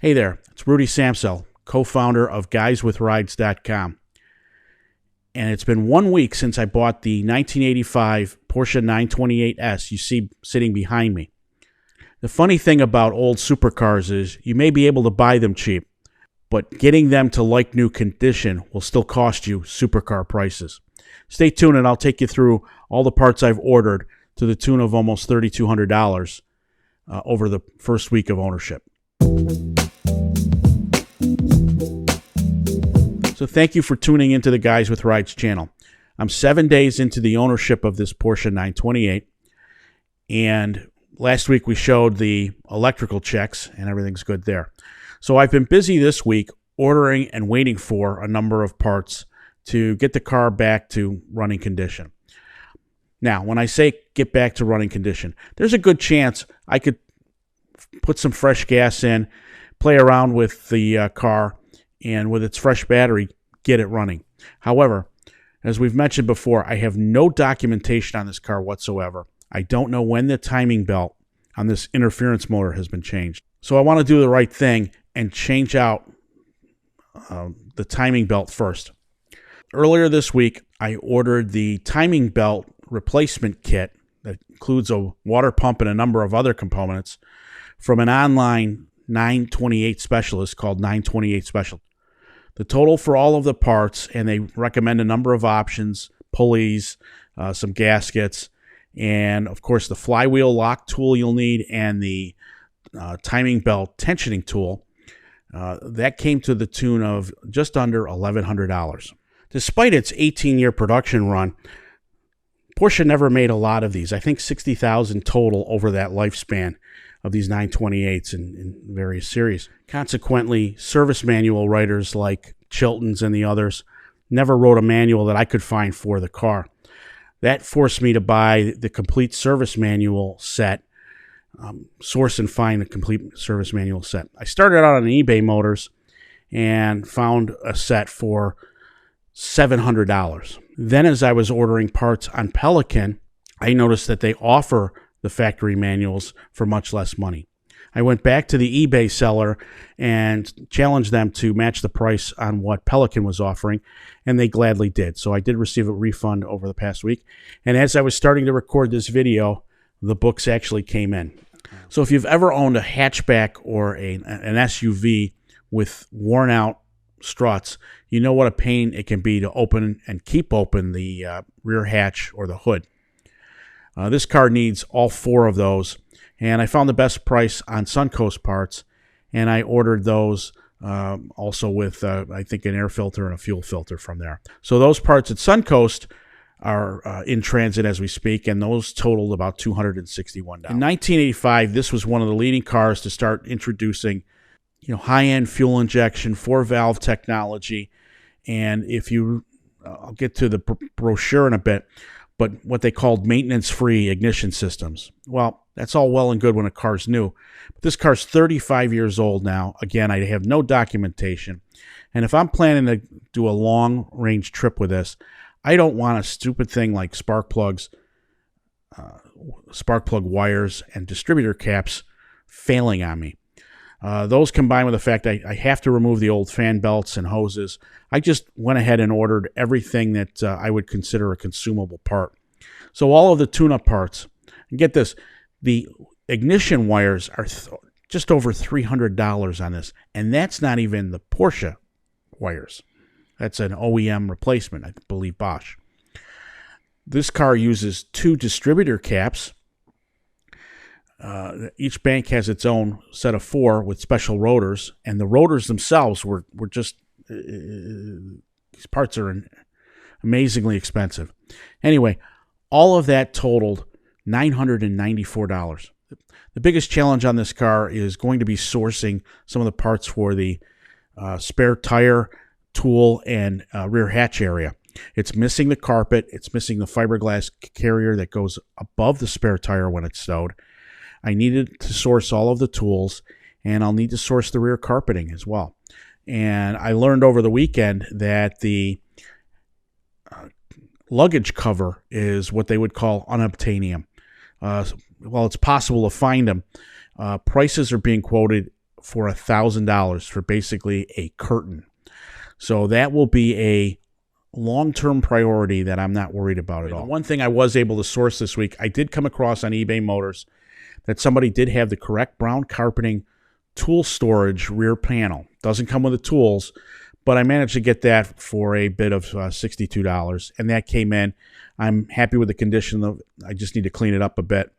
Hey there, it's Rudy Samsel, co-founder of GuysWithRides.com. And it's been 1 week since I bought the 1985 Porsche 928S you see sitting behind me. The funny thing about old supercars is you may be able to buy them cheap, but getting them to like new condition will still cost you supercar prices. Stay tuned and I'll take you through all the parts I've ordered to the tune of almost $3,200 over the first week of ownership. So thank you for tuning into the Guys with Rides channel. I'm 7 days into the ownership of this Porsche 928, and last week we showed the electrical checks and everything's good there. So I've been busy this week ordering and waiting for a number of parts to get the car back to running condition. Now, when I say get back to running condition, there's a good chance I could put some fresh gas in, play around with the car, and with its fresh battery, get it running. However, as we've mentioned before, I have no documentation on this car whatsoever. I don't know when the timing belt on this interference motor has been changed. So I want to do the right thing and change out the timing belt first. Earlier this week, I ordered the timing belt replacement kit that includes a water pump and a number of other components from an online 928 specialist called 928 Special. The total for all of the parts, and they recommend a number of options, pulleys, some gaskets, and of course the flywheel lock tool you'll need and the timing belt tensioning tool. That came to the tune of just under $1,100. Despite its 18-year production run, Porsche never made a lot of these. I think 60,000 total over that lifespan of these 928s in various series. Consequently, service manual writers like Chilton's and the others never wrote a manual that I could find for the car. That forced me to buy the complete service manual set, source and find a complete service manual set. I started out on eBay Motors and found a set for $700. Then as I was ordering parts on Pelican, I noticed that they offer the factory manuals for much less money. I went back to the eBay seller and challenged them to match the price on what Pelican was offering, and they gladly did. So I did receive a refund over the past week. And as I was starting to record this video, the books actually came in. So if you've ever owned a hatchback or an SUV with worn out struts, you know what a pain it can be to open and keep open the rear hatch or the hood. This car needs all four of those, and I found the best price on Suncoast parts, and I ordered those also with, I think, an air filter and a fuel filter from there. So those parts at Suncoast are in transit as we speak, and those totaled about $261. In 1985, this was one of the leading cars to start introducing high-end fuel injection, 4-valve technology, and I'll get to the brochure in a bit, but what they called maintenance-free ignition systems. Well, that's all well and good when a car's new. But this car's 35 years old now. Again, I have no documentation. And if I'm planning to do a long-range trip with this, I don't want a stupid thing like spark plug wires and distributor caps failing on me. Those combined with the fact I have to remove the old fan belts and hoses, I just went ahead and ordered everything that I would consider a consumable part. So all of the tune-up parts, and get this, the ignition wires are just over $300 on this, and that's not even the Porsche wires. That's an OEM replacement, I believe Bosch. This car uses 2 distributor caps. Each bank has its own set of 4 with special rotors, and the rotors themselves were just these parts are amazingly expensive. Anyway, all of that totaled $994. The biggest challenge on this car is going to be sourcing some of the parts for the spare tire, tool, and rear hatch area. It's missing the carpet. It's missing the fiberglass carrier that goes above the spare tire when it's stowed. I needed to source all of the tools, and I'll need to source the rear carpeting as well. And I learned over the weekend that the luggage cover is what they would call unobtainium. While it's possible to find them, prices are being quoted for $1,000 for basically a curtain. So that will be a long-term priority that I'm not worried about at all. One thing I was able to source this week, I did come across on eBay Motors that somebody did have the correct brown carpeting tool storage rear panel. Doesn't come with the tools, but I managed to get that for a bid of $62, and that came in. I'm happy with the condition of. I just need to clean it up a bit,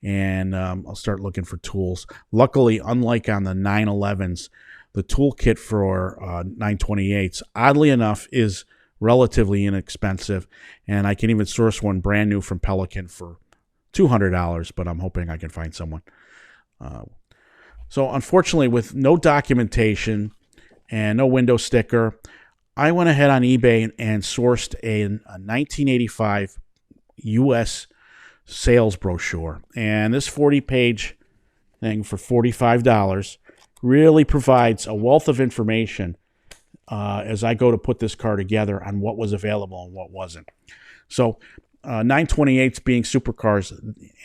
and I'll start looking for tools. Luckily, unlike on the 911s, the toolkit for 928s, oddly enough, is relatively inexpensive, and I can even source one brand new from Pelican for $200, but I'm hoping I can find someone. So unfortunately, with no documentation and no window sticker, I went ahead on eBay and sourced a 1985 U.S. sales brochure. And this 40-page thing for $45 really provides a wealth of information as I go to put this car together on what was available and what wasn't. So 928s being supercars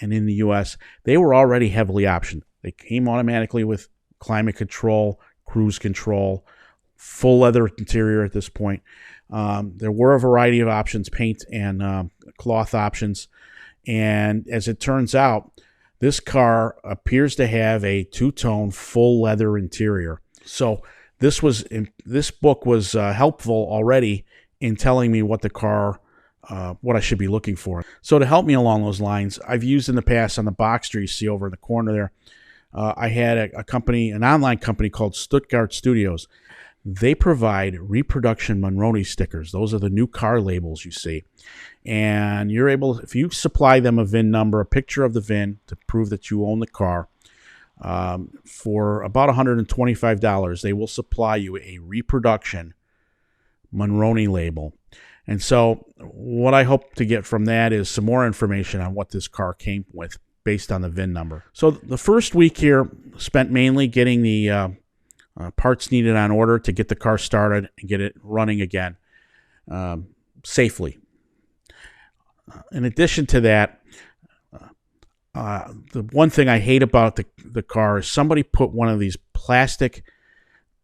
and in the U.S., they were already heavily optioned. They came automatically with climate control, cruise control, full leather interior at this point. There were a variety of options, paint and cloth options. And as it turns out, this car appears to have a two-tone full leather interior. So this book was helpful already in telling me what the car, what I should be looking for. So to help me along those lines, I've used in the past on the Boxster you see over in the corner there, I had a company, an online company called Stuttgart Studios. They provide reproduction Monroney stickers. Those are the new car labels you see. And you're able, if you supply them a VIN number, a picture of the VIN to prove that you own the car, for about $125, they will supply you a reproduction Monroney label. And so what I hope to get from that is some more information on what this car came with based on the VIN number. So the first week here spent mainly getting the parts needed on order to get the car started and get it running again safely. In addition to that, the one thing I hate about the car is somebody put one of these plastic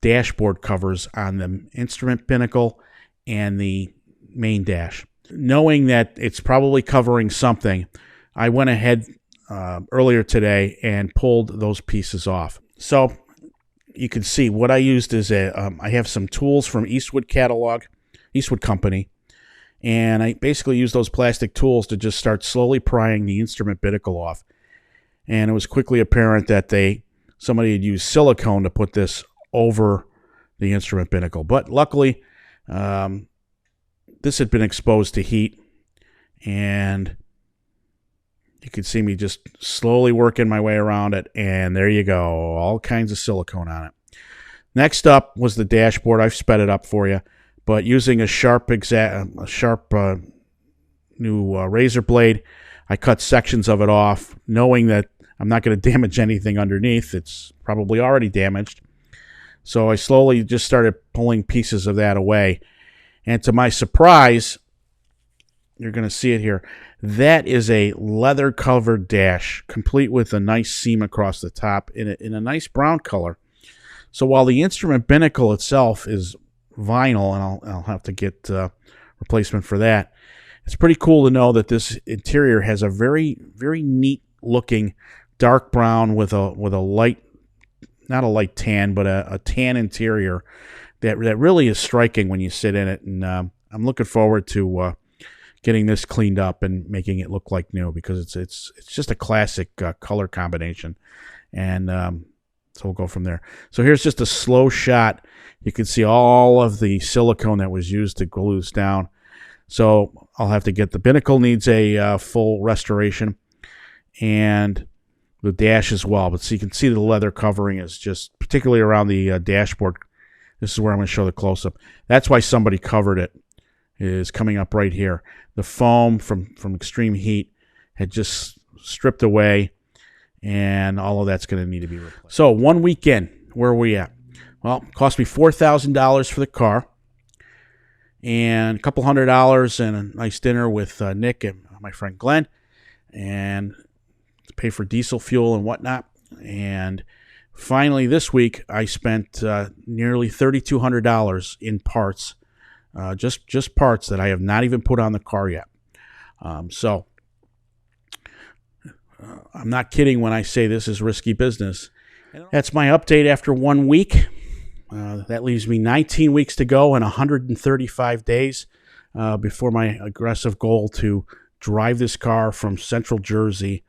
dashboard covers on the instrument pinnacle and the main dash. Knowing that it's probably covering something, I went ahead earlier today and pulled those pieces off. So you can see what I used is I have some tools from Eastwood Company, and I basically used those plastic tools to just start slowly prying the instrument binnacle off. And it was quickly apparent that somebody had used silicone to put this over the instrument binnacle. But luckily, this had been exposed to heat, and you can see me just slowly working my way around it, and there you go, all kinds of silicone on it. Next up was the dashboard. I've sped it up for you, but using a sharp new razor blade, I cut sections of it off, knowing that I'm not going to damage anything underneath. It's probably already damaged. So I slowly just started pulling pieces of that away. And to my surprise, you're going to see it here. That is a leather-covered dash, complete with a nice seam across the top in a nice brown color. So while the instrument binnacle itself is vinyl, and I'll have to get replacement for that, it's pretty cool to know that this interior has a very, very neat-looking dark brown with a light, not a light tan, but a tan interior that really is striking when you sit in it. And I'm looking forward to getting this cleaned up and making it look like new, because it's just a classic color combination. And so we'll go from there. So here's just a slow shot. You can see all of the silicone that was used to glue this down. So I'll have to get the binnacle needs a full restoration, and the dash as well. But so you can see the leather covering is just, particularly around the dashboard. This is where I'm going to show the close-up. That's why somebody covered it, is coming up right here. The foam from extreme heat had just stripped away, and all of that's going to need to be replaced. So 1 week in, where are we at? Well, it cost me $4,000 for the car, and a couple $100 and a nice dinner with Nick and my friend Glenn, and to pay for diesel fuel and whatnot. And Finally, this week, I spent nearly $3,200 in parts, just parts that I have not even put on the car yet. So I'm not kidding when I say this is risky business. That's my update after 1 week. That leaves me 19 weeks to go and 135 days before my aggressive goal to drive this car from Central Jersey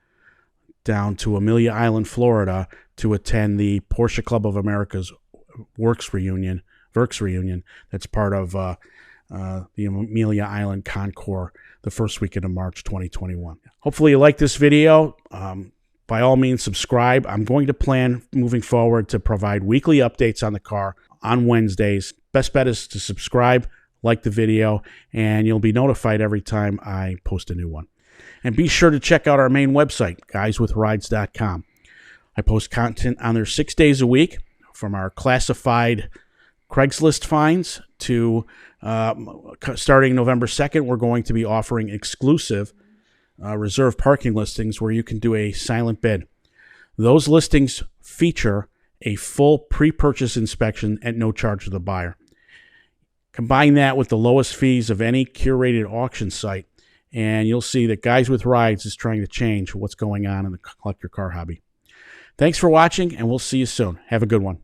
down to Amelia Island, Florida, to attend the Porsche Club of America's Works reunion that's part of the Amelia Island Concours the first weekend of March 2021. Hopefully you like this video. By all means, subscribe. I'm going to plan moving forward to provide weekly updates on the car on Wednesdays. Best bet is to subscribe, like the video, and you'll be notified every time I post a new one. And be sure to check out our main website, guyswithrides.com. I post content on there 6 days a week, from our classified Craigslist finds to starting November 2nd, we're going to be offering exclusive reserve parking listings where you can do a silent bid. Those listings feature a full pre-purchase inspection at no charge to the buyer. Combine that with the lowest fees of any curated auction site, and you'll see that Guys with Rides is trying to change what's going on in the collector car hobby. Thanks for watching, and we'll see you soon. Have a good one.